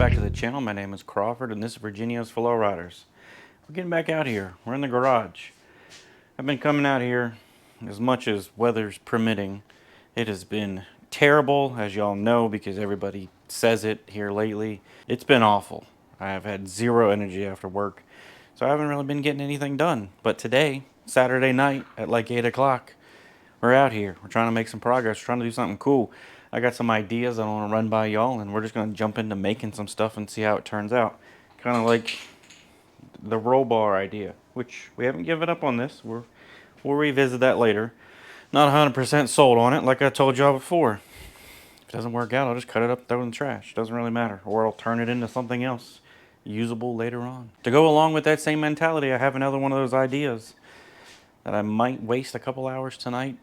back to the channel. My name is Crawford and this is Virginia's for Lowriders. We're getting back out here. We're in the garage. I've been coming out here as much as weather's permitting. It has been terrible, as y'all know, because everybody says it here lately. It's been awful. I have had zero energy after work, so I haven't really been getting anything done. But today, Saturday night at like 8 o'clock, we're out here. We're trying to make some progress. We're trying to do something cool. I got some ideas I want to run by y'all, and we're just going to jump into making some stuff and see how it turns out. Kind of like the roll bar idea, which we haven't given up on this. We'll revisit that later. Not 100% sold on it, like I told y'all before. If it doesn't work out, I'll just cut it up and throw it in the trash. Doesn't really matter. Or I'll turn it into something else usable later on. To go along with that same mentality, I have another one of those ideas that I might waste a couple hours tonight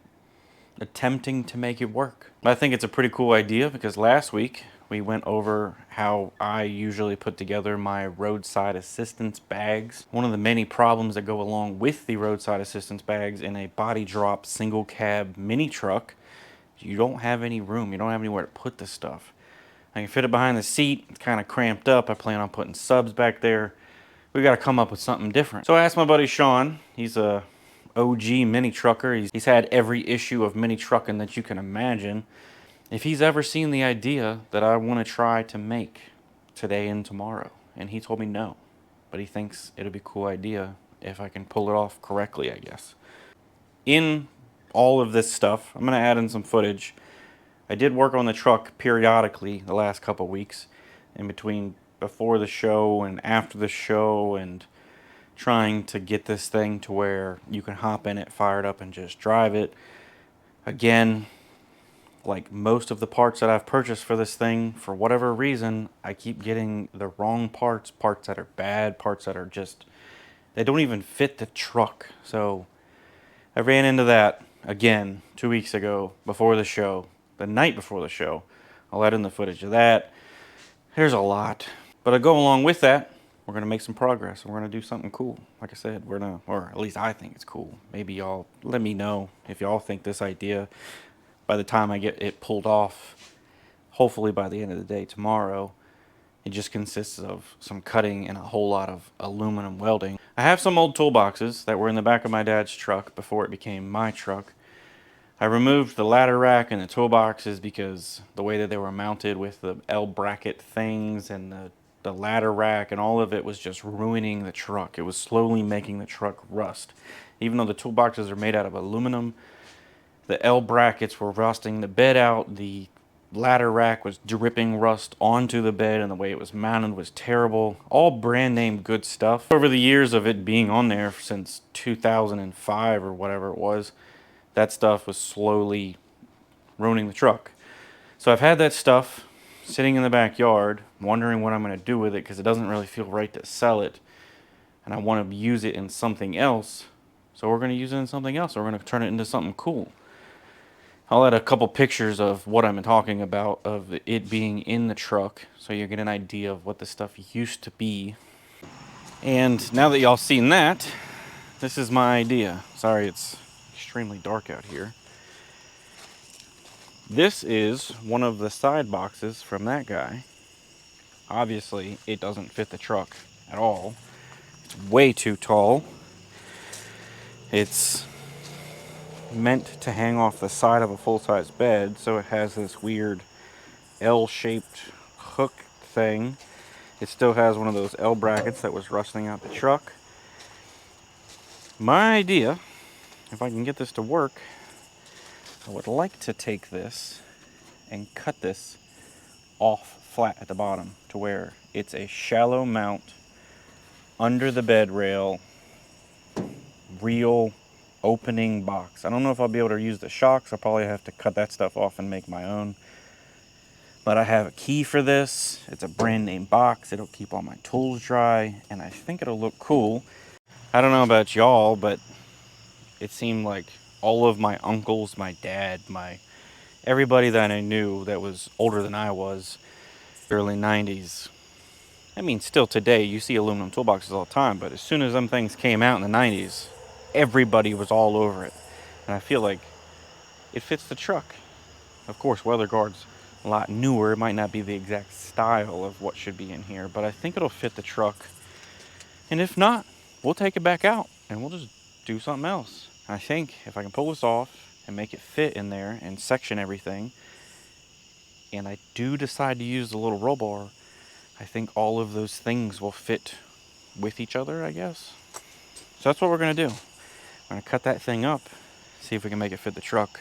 attempting to make it work. I think it's a pretty cool idea because last week we went over how I usually put together my roadside assistance bags. One of the many problems that go along with the roadside assistance bags in a body drop single cab mini truck, you don't have any room. You don't have anywhere to put this stuff. I can fit it behind the seat. It's kind of cramped up. I plan on putting subs back there. We got to come up with something different. So I asked my buddy Sean. He's a OG mini trucker. He's had every issue of mini trucking that you can imagine. If he's ever seen the idea that I want to try to make today and tomorrow. And he told me no. But he thinks it'll be a cool idea if I can pull it off correctly, I guess. In all of this stuff, I'm going to add in some footage. I did work on the truck periodically the last couple weeks, in between before the show and after the show, and trying to get this thing to where you can hop in it, fire it up, and just drive it. Again, like most of the parts that I've purchased for this thing, for whatever reason, I keep getting the wrong parts, parts that are bad, parts that are just, they don't even fit the truck. So I ran into that again 2 weeks ago before the show, the night before the show. I'll add in the footage of that. There's a lot. But I go along with that, we're going to make some progress. We're going to do something cool. Like I said, we're going to, or at least I think it's cool. Maybe y'all let me know if y'all think this idea, by the time I get it pulled off, hopefully by the end of the day tomorrow, it just consists of some cutting and a whole lot of aluminum welding. I have some old toolboxes that were in the back of my dad's truck before it became my truck. I removed the ladder rack and the toolboxes because the way that they were mounted with the L bracket things and the ladder rack and all of it was just ruining the truck. It was slowly making the truck rust. Even though the toolboxes are made out of aluminum, the L brackets were rusting the bed out. The ladder rack was dripping rust onto the bed, and the way it was mounted was terrible. All brand name good stuff. Over the years of it being on there since 2005 or whatever it was, that stuff was slowly ruining the truck. So I've had that stuff sitting in the backyard, wondering what I'm going to do with it because it doesn't really feel right to sell it. And I want to use it in something else. So we're going to use it in something else. We're going to turn it into something cool. I'll add a couple pictures of what I'm talking about, of it being in the truck, so you get an idea of what this stuff used to be. And now that y'all seen that, this is my idea. Sorry, it's extremely dark out here. This is one of the side boxes from that guy. Obviously, it doesn't fit the truck at all. It's way too tall. It's meant to hang off the side of a full-size bed, so it has this weird L-shaped hook thing. It still has one of those L brackets that was rusting out the truck. My idea, if I can get this to work, I would like to take this and cut this off flat at the bottom to where it's a shallow mount under the bed rail, real opening box. I don't know if I'll be able to use the shocks. I'll probably have to cut that stuff off and make my own. But I have a key for this. It's a brand name box. It'll keep all my tools dry, and I think it'll look cool. I don't know about y'all, but it seemed like all of my uncles, my dad, everybody that I knew that was older than I was, early 90s. I mean, still today, you see aluminum toolboxes all the time, but as soon as them things came out in the 90s, everybody was all over it. And I feel like it fits the truck. Of course, weather guards a lot newer. It might not be the exact style of what should be in here, but I think it'll fit the truck. And if not, we'll take it back out and we'll just do something else. I think if I can pull this off and make it fit in there and section everything, and I do decide to use the little roll bar, I think all of those things will fit with each other, I guess. So that's what we're gonna do. We're gonna cut that thing up, see if we can make it fit the truck,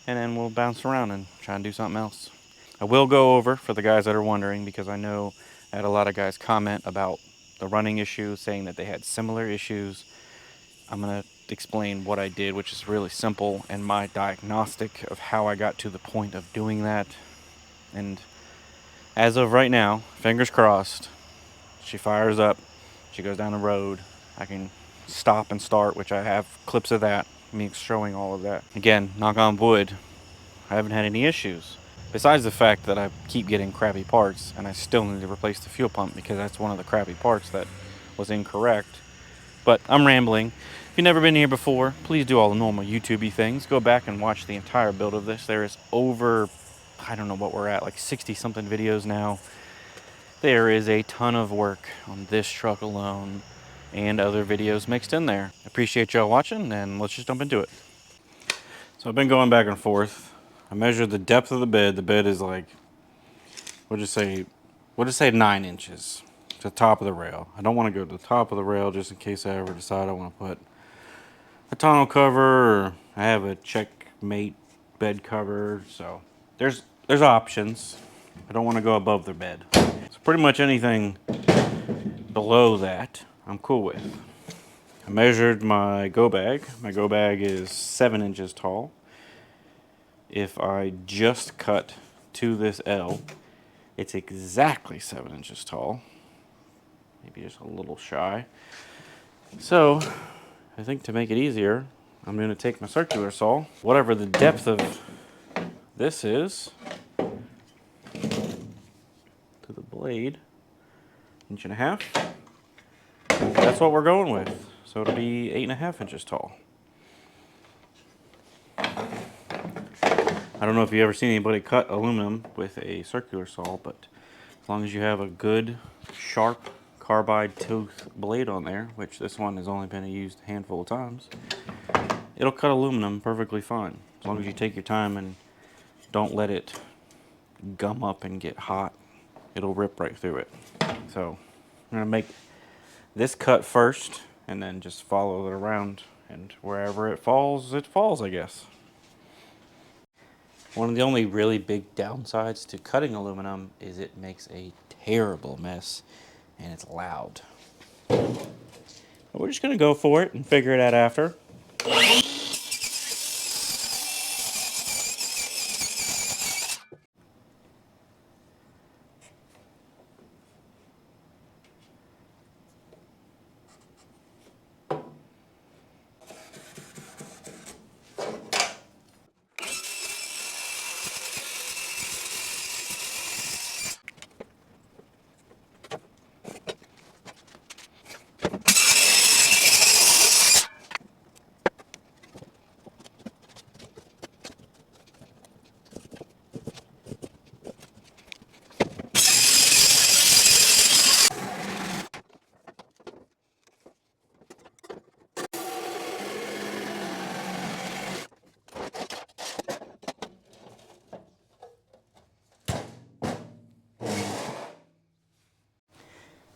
and then we'll bounce around and try and do something else. I will go over, for the guys that are wondering, because I know I had a lot of guys comment about the running issue, saying that they had similar issues. I'm gonna explain what I did, which is really simple, and my diagnostic of how I got to the point of doing that. And as of right now, fingers crossed, she fires up, she goes down the road, I can stop and start, which I have clips of that, me showing all of that. Again, knock on wood, I haven't had any issues. Besides the fact that I keep getting crappy parts, and I still need to replace the fuel pump because that's one of the crappy parts that was incorrect. But I'm rambling. If you've never been here before, please do all the normal YouTube-y things. Go back and watch the entire build of this. There is over, I don't know what we're at, like 60-something videos now. There is a ton of work on this truck alone and other videos mixed in there. Appreciate y'all watching, and let's just jump into it. So I've been going back and forth. I measured the depth of the bed. The bed is like, we'll just say 9 inches to the top of the rail. I don't want to go to the top of the rail just in case I ever decide I want to put a tonneau cover, or I have a checkmate bed cover. So there's options. I don't want to go above their bed. So pretty much anything below that, I'm cool with. I measured my go bag. My go bag is 7 inches tall. If I just cut to this L, it's exactly 7 inches tall. Maybe just a little shy. So I think to make it easier, I'm going to take my circular saw, whatever the depth of this is, to the blade, 1.5 inches. That's what we're going with. So it'll be 8.5 inches tall. I don't know if you've ever seen anybody cut aluminum with a circular saw, but as long as you have a good, sharp carbide tooth blade on there, which this one has only been used a handful of times, it'll cut aluminum perfectly fine. As long as you take your time and don't let it gum up and get hot, it'll rip right through it. So I'm gonna make this cut first and then just follow it around, and wherever it falls, I guess. One of the only really big downsides to cutting aluminum is it makes a terrible mess and it's loud. But we're just gonna go for it and figure it out after.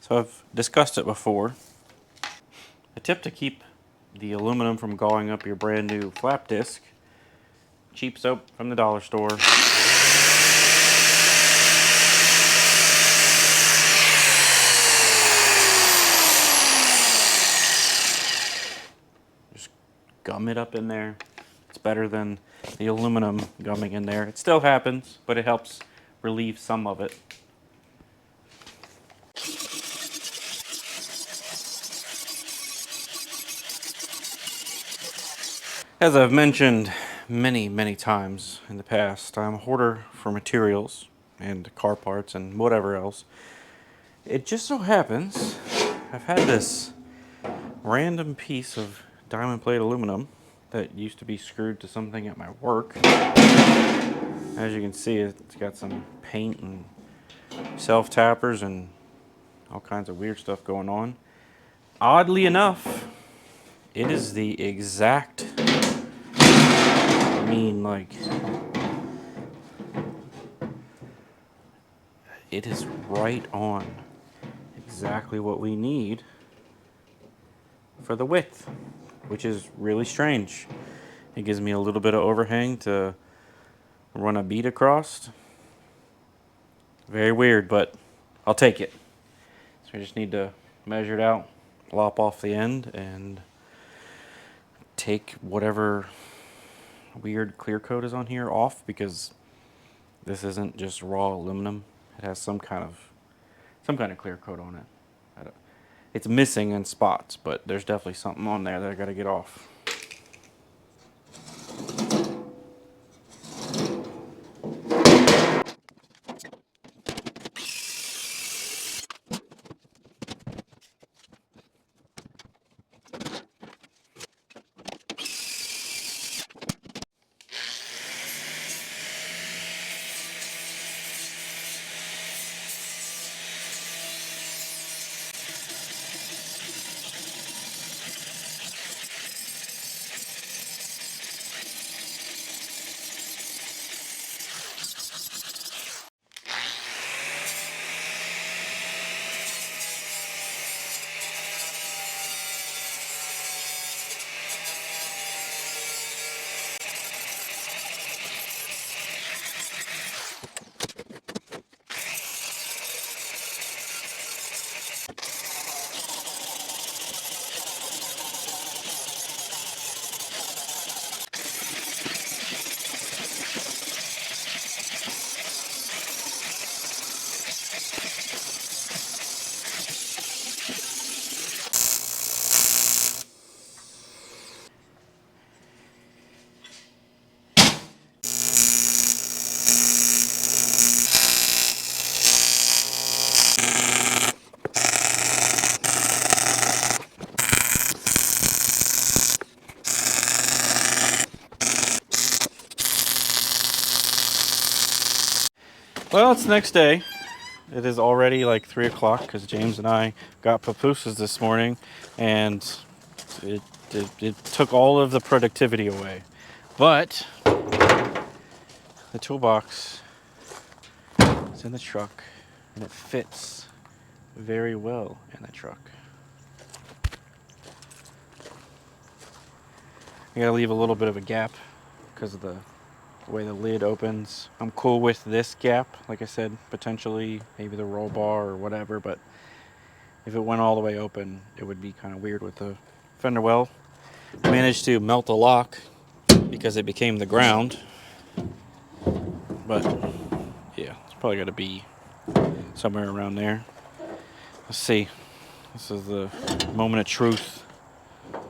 So I've discussed it before. A tip to keep the aluminum from going up your brand new flap disc: cheap soap from the dollar store. Just gum it up in there. It's better than the aluminum gumming in there. It still happens, but it helps relieve some of it. As I've mentioned many times in the past, I'm a hoarder for materials and car parts and whatever else. It just so happens I've had this random piece of diamond plate aluminum that used to be screwed to something at my work. As you can see, it's got some paint and self-tappers and all kinds of weird stuff going on. Oddly enough, it is the exact, like, it is right on exactly what we need for the width, which is really strange. It gives me a little bit of overhang to run a bead across. Very weird, but I'll take it. So I just need to measure it out, lop off the end, and take whatever weird clear coat is on here off, because this isn't just raw aluminum. It has some kind of clear coat on it. It's missing in spots, but there's definitely something on there that I gotta get off. Well, it's the next day. It is already like 3 o'clock because James and I got pupusas this morning, and it took all of the productivity away. But the toolbox is in the truck, and it fits very well in the truck. I gotta leave a little bit of a gap because of the way the lid opens. I'm cool with this gap, like I said, potentially maybe the roll bar or whatever, but if it went all the way open, it would be kind of weird with the fender well. I managed to melt the lock because it became the ground, but yeah, it's probably got to be somewhere around there. Let's see. This is the moment of truth.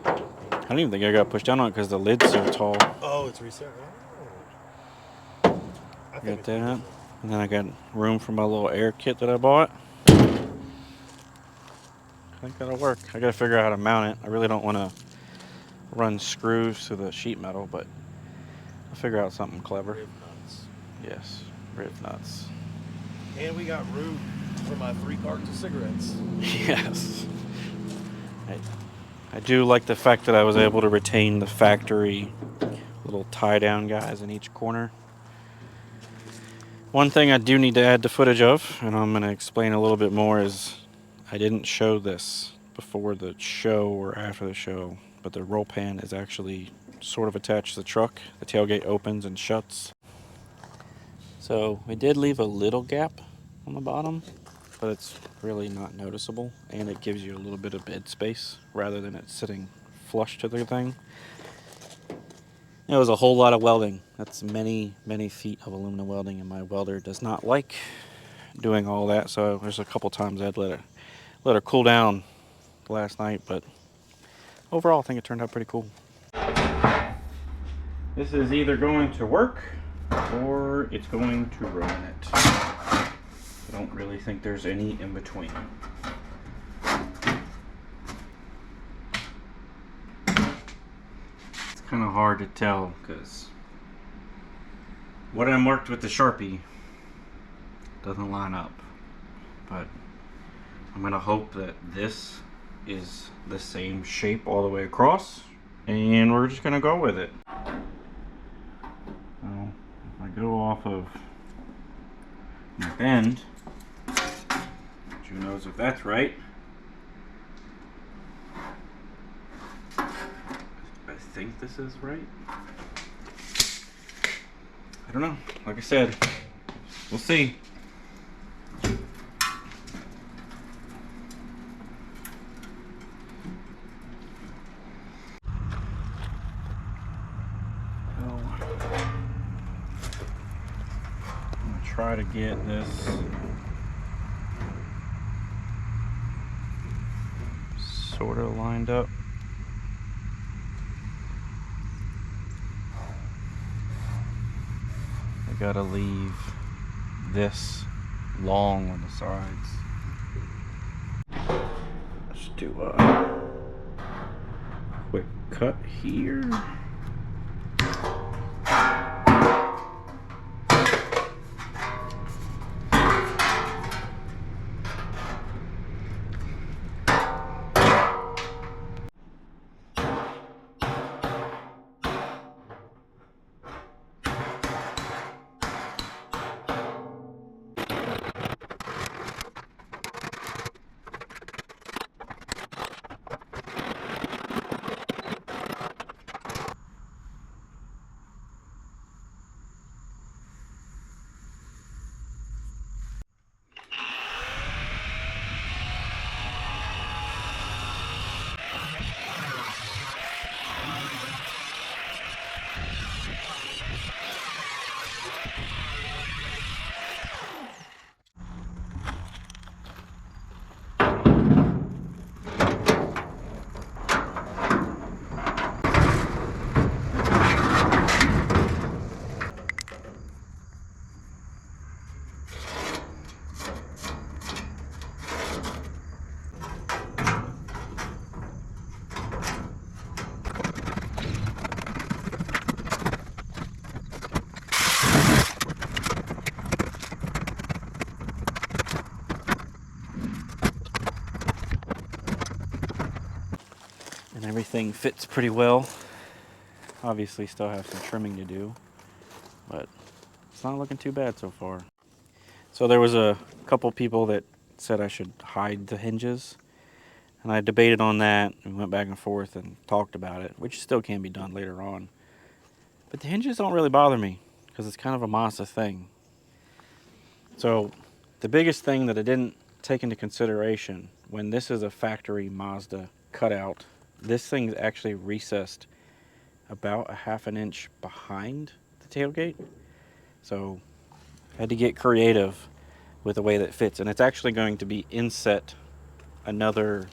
I don't even think I got pushed down on it because the lid's so tall. Oh, it's reset. Got that. And then I got room for my little air kit that I bought. I think that'll work. I gotta figure out how to mount it. I really don't want to run screws to the sheet metal, but I'll figure out something clever. Rib nuts. Yes, rib nuts. And we got room for my 3 cartons of cigarettes. Yes. I do like the fact that I was able to retain the factory little tie-down guys in each corner. One thing I do need to add to footage of, and I'm going to explain a little bit more, is I didn't show this before the show or after the show, but the roll pan is actually sort of attached to the truck. The tailgate opens and shuts. So we did leave a little gap on the bottom, but it's really not noticeable, and it gives you a little bit of bed space rather than it sitting flush to the thing. It was a whole lot of welding. That's many, many feet of aluminum welding, and my welder does not like doing all that, so there's a couple times I had to let her cool down last night, but overall I think it turned out pretty cool. This is either going to work or it's going to ruin it. I don't really think there's any in between. It's kind of hard to tell because what I marked with the Sharpie doesn't line up, but I'm gonna hope that this is the same shape all the way across, and we're just gonna go with it. So if I go off of my bend, who knows if that's right. I think this is right. I don't know. Like I said, we'll see. I'm gonna try to get this sort of lined up. I gotta leave this long on the sides. Let's do a quick cut here. And everything fits pretty well. Obviously still have some trimming to do, but it's not looking too bad so far. So there was a couple people that said I should hide the hinges, and I debated on that and went back and forth and talked about it, which still can be done later on. But the hinges don't really bother me because it's kind of a Mazda thing. So the biggest thing that I didn't take into consideration when this is a factory Mazda cutout, this thing's actually recessed about a half an inch behind the tailgate. So I had to get creative with the way that fits, and it's actually going to be inset another,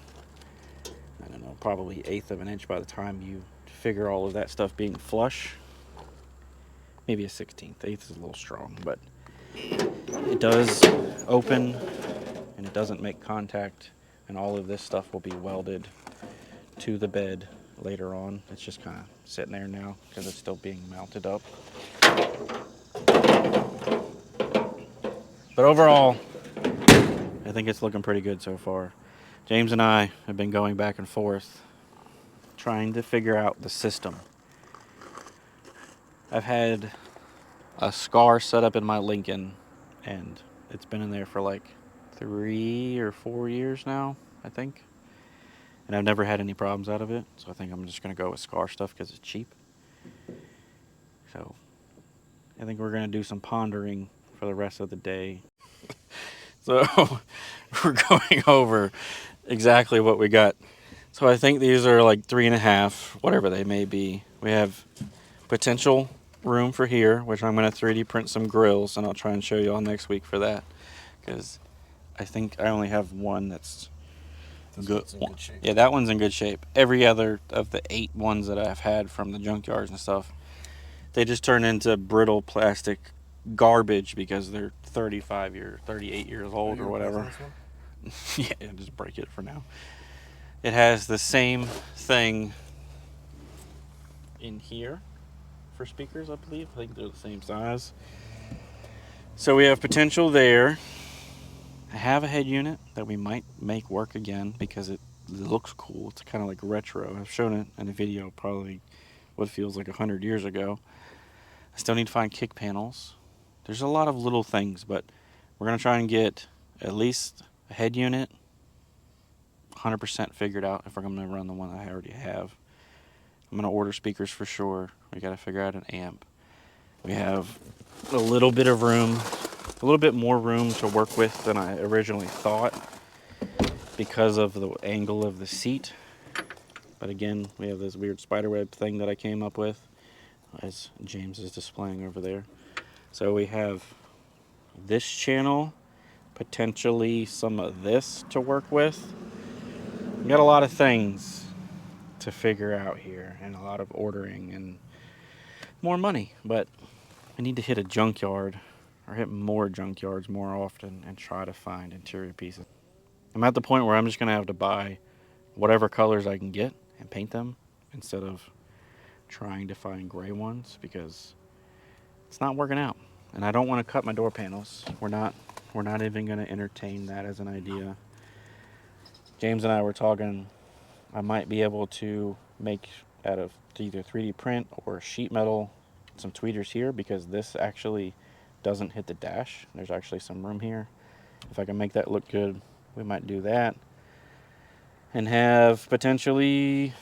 I don't know, probably 1/8 of an inch by the time you figure all of that stuff being flush. Maybe a 1/16. 1/8 is a little strong, but it does open and it doesn't make contact, and all of this stuff will be welded to the bed later on. It's just kind of sitting there now because it's still being mounted up. But overall, I think it's looking pretty good so far. James and I have been going back and forth trying to figure out the system. I've had a scar set up in my Lincoln, and it's been in there for like 3 or 4 years now, I think. And I've never had any problems out of it, so I think I'm just going to go with scar stuff because it's cheap. So I think we're going to do some pondering for the rest of the day. So we're going over exactly what we got. So I think these are like 3.5, whatever they may be. We have potential room for here, which I'm going to 3D print some grills, and I'll try and show you all next week for that, because I think I only have one that's good. One's in good shape. Yeah, that one's in good shape. Every other of the 8 ones that I've had from the junkyards and stuff, they just turn into brittle plastic garbage because they're 38 years old or whatever. Yeah, just break it for now. It has the same thing in here for speakers, I believe. I think they're the same size. So we have potential there. I have a head unit that we might make work again because it looks cool. It's kind of like retro. I've shown it in a video probably what feels like 100 years ago. I still need to find kick panels. There's a lot of little things, but we're going to try and get at least a head unit 100% figured out if we're going to run the one I already have. I'm going to order speakers for sure. We got to figure out an amp. We have a little bit of room, a little bit more room to work with than I originally thought because of the angle of the seat. But again, we have this weird spiderweb thing that I came up with, as James is displaying over there. So we have this channel, potentially some of this to work with. We got a lot of things to figure out here, and a lot of ordering and more money, but I need to hit a junkyard or hit more junkyards more often and try to find interior pieces. I'm at the point where I'm just gonna have to buy whatever colors I can get and paint them instead of trying to find gray ones because it's not working out. And I don't want to cut my door panels. We're not even going to entertain that as an idea. James and I were talking, I might be able to make out of either 3D print or sheet metal some tweeters here because this actually doesn't hit the dash. There's actually some room here. If I can make that look good, we might do that. And have potentially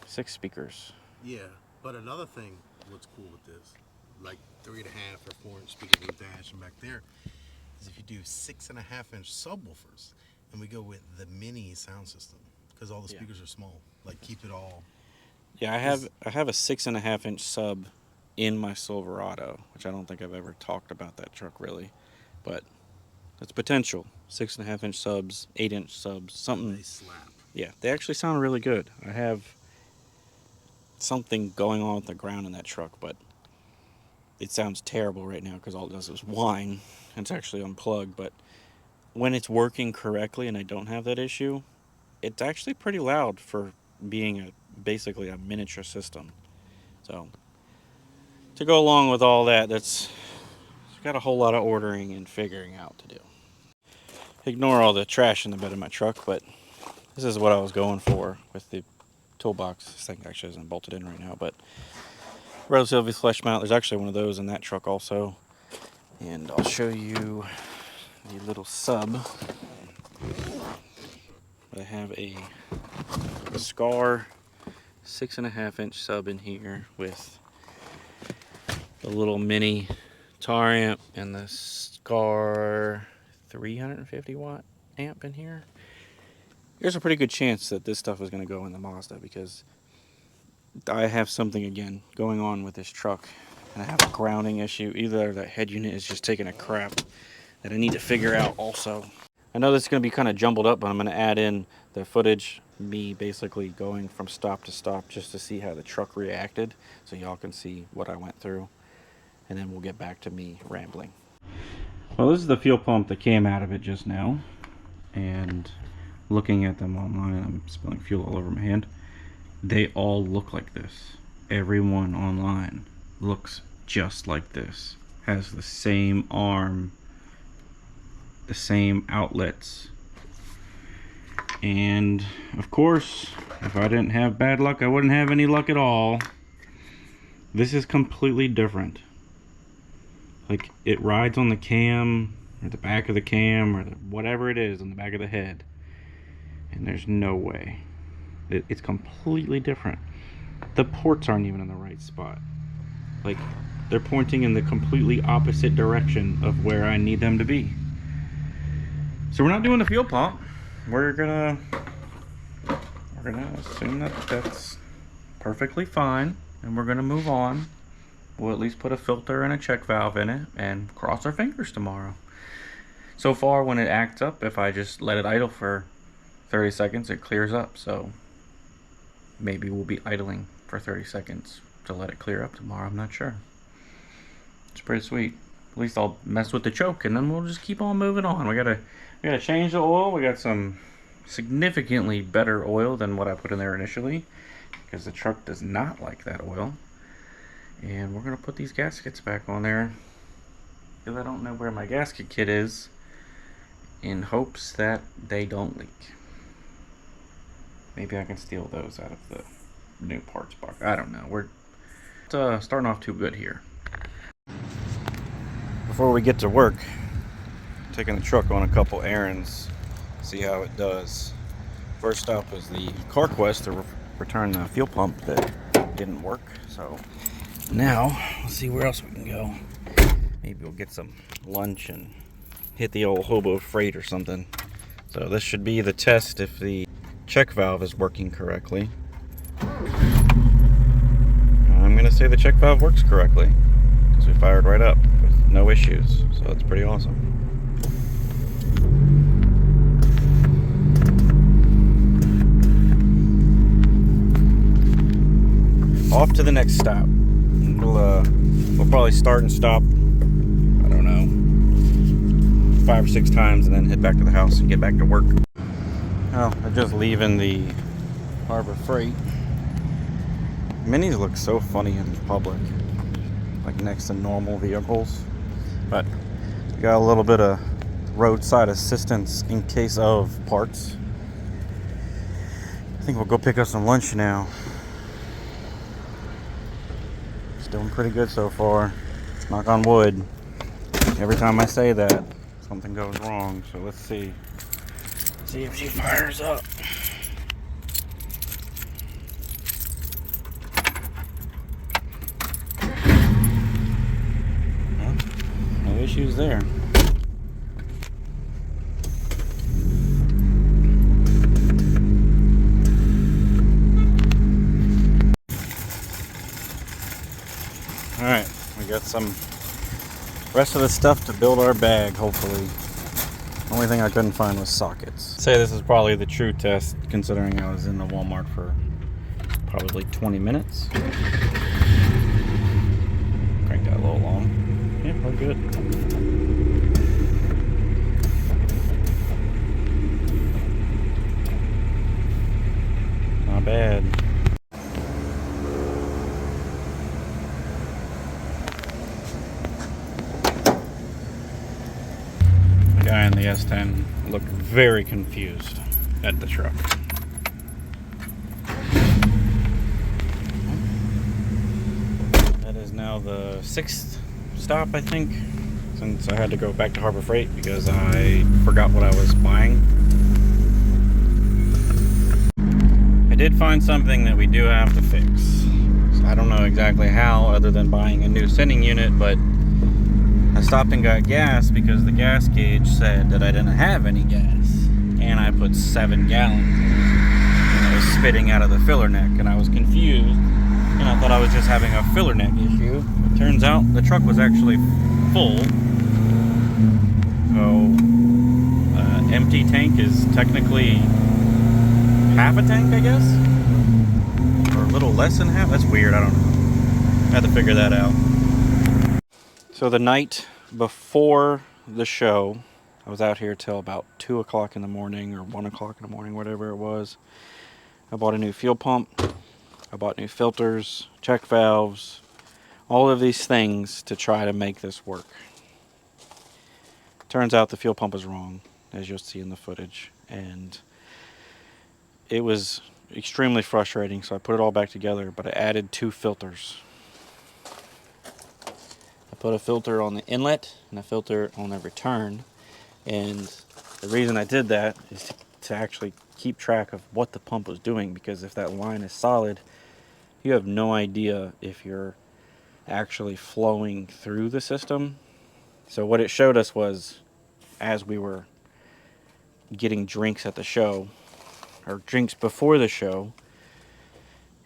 6 speakers. Yeah, but another thing, what's cool with this, like 3.5 or 4 inch speakers with dash and back there, is if you do 6.5 inch subwoofers, and we go with the mini sound system, because all the speakers are small. Like keep it all. Yeah, I have a 6.5 inch sub in my Silverado, which I don't think I've ever talked about that truck really, but it's potential. 6.5 inch subs, 8 inch subs, something. They slap. Yeah, they actually sound really good. I have something going on with the ground in that truck, but it sounds terrible right now because all it does is whine. It's actually unplugged, but when it's working correctly and I don't have that issue, it's actually pretty loud for being basically a miniature system. So to go along with all that, it's got a whole lot of ordering and figuring out to do. Ignore all the trash in the bed of my truck, but this is what I was going for with the toolbox. This thing actually isn't bolted in right now, but relatively flesh mount. There's actually one of those in that truck also. And I'll show you the little sub. I have a Scar 6.5 inch sub in here with the little mini tar amp and the Scar 350 watt amp in here. There's a pretty good chance that this stuff is going to go in the Mazda because I have something again going on with this truck and I have a grounding issue. Either that head unit is just taking a crap that I need to figure out also. I know this is going to be kind of jumbled up, but I'm going to add in the footage, me basically going from stop to stop just to see how the truck reacted so y'all can see what I went through. And then we'll get back to me rambling. Well, this is the fuel pump that came out of it just now. And looking at them online, I'm spilling fuel all over my hand. They all look like this. Everyone online looks just like this. Has the same arm, the same outlets. And of course, if I didn't have bad luck, I wouldn't have any luck at all. This is completely different. Like, it rides on the cam, or the back of the cam, or whatever it is on the back of the head. And there's no way. It's completely different. The ports aren't even in the right spot. Like, they're pointing in the completely opposite direction of where I need them to be. So we're not doing the fuel pump. We're gonna assume that that's perfectly fine, and we're gonna move on. We'll at least put a filter and a check valve in it and cross our fingers tomorrow. So far, when it acts up, if I just let it idle for 30 seconds, it clears up. So maybe we'll be idling for 30 seconds to let it clear up tomorrow. I'm not sure. It's pretty sweet. At least I'll mess with the choke and then we'll just keep on moving on. We gotta change the oil. We got some significantly better oil than what I put in there initially because the truck does not like that oil. And we're gonna put these gaskets back on there because I don't know where my gasket kit is, in hopes that they don't leak. Maybe I can steal those out of the new parts box. I don't know. We're starting off too good here. Before we get to work, taking the truck on a couple errands, see how it does. First stop was the CarQuest to return the fuel pump that didn't work. So now let's see where else we can go. Maybe we'll get some lunch and hit the old Hobo Freight or something. So this should be the test if the check valve is working correctly. I'm gonna say the check valve works correctly because we fired right up with no issues. So that's pretty awesome. Off to the next stop. We'll probably start and stop, I don't know, 5 or 6 times and then head back to the house and get back to work. Oh, I'm just leaving the Harbor Freight. Minis look so funny in public, like next to normal vehicles. But we got a little bit of roadside assistance in case of parts. I think we'll go pick up some lunch now. Doing pretty good so far. Knock on wood. Every time I say that, something goes wrong. So let's see. See if she fires up. Well, no issues there. Alright, we got some rest of the stuff to build our bag, hopefully. The only thing I couldn't find was sockets. I'd say this is probably the true test, considering I was in the Walmart for probably 20 minutes. Cranked that a little long. Yeah, we're good. Not bad. Guy in the S10 looked very confused at the truck. That is now the 6th stop, I think, since I had to go back to Harbor Freight because I forgot what I was buying. I did find something that we do have to fix. So I don't know exactly how, other than buying a new sending unit, but I stopped and got gas because the gas gauge said that I didn't have any gas. And I put 7 gallons in it. And it was spitting out of the filler neck. And I was confused. And I thought I was just having a filler neck issue. It turns out the truck was actually full. So, empty tank is technically half a tank, I guess? Or a little less than half? That's weird, I don't know. I had to figure that out. So the night before the show, I was out here till about 2 o'clock in the morning or 1 o'clock in the morning, whatever it was. I bought a new fuel pump. I bought new filters, check valves, all of these things to try to make this work. Turns out the fuel pump was wrong, as you'll see in the footage. And it was extremely frustrating, so I put it all back together, but I added 2 filters. Put a filter on the inlet and a filter on the return, and the reason I did that is to actually keep track of what the pump was doing, because if that line is solid, you have no idea if you're actually flowing through the system. So what it showed us was, as we were getting drinks at the show, or drinks before the show,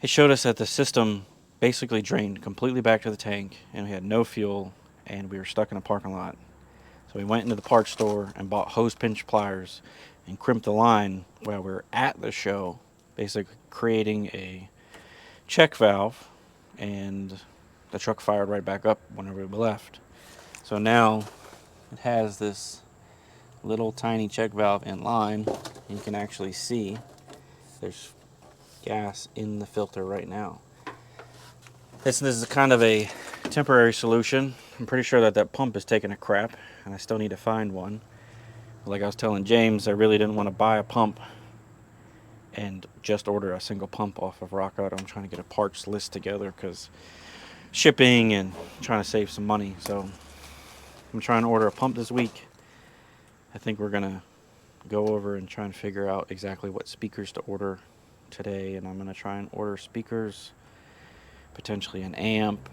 it showed us that the system basically drained completely back to the tank, and we had no fuel, and we were stuck in a parking lot. So we went into the parts store and bought hose pinch pliers and crimped the line while we were at the show, basically creating a check valve, and the truck fired right back up whenever we left. So now it has this little tiny check valve in line. You can actually see there's gas in the filter right now. This is kind of a temporary solution. I'm pretty sure that pump is taking a crap, and I still need to find one. Like I was telling James, I really didn't want to buy a pump and just order a single pump off of Rock Auto. I'm trying to get a parts list together because shipping and trying to save some money. So I'm trying to order a pump this week. I think we're going to go over and try and figure out exactly what speakers to order today, and I'm going to try and order speakers, potentially an amp.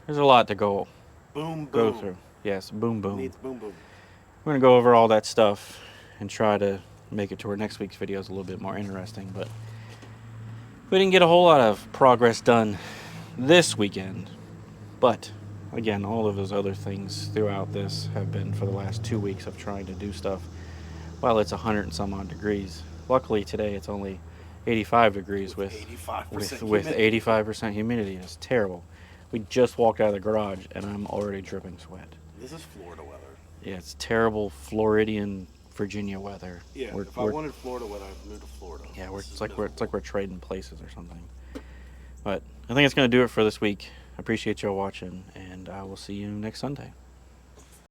There's a lot to go Boom, go boom. through. Yes, boom boom. Needs boom, boom. We're going to go over all that stuff and try to make it to where next week's video is a little bit more interesting, but we didn't get a whole lot of progress done this weekend. But again, all of those other things throughout this have been for the last 2 weeks of trying to do stuff while it's 100 and some odd degrees. Luckily today it's only 85 degrees with 85% humidity. It's terrible. We just walked out of the garage and I'm already dripping sweat. This is Florida weather. Yeah, it's terrible Floridian Virginia weather. Yeah, if I wanted Florida weather, I'd move to Florida. Yeah, it's like we're trading places or something. But I think it's gonna do it for this week. I appreciate y'all watching, and I will see you next Sunday.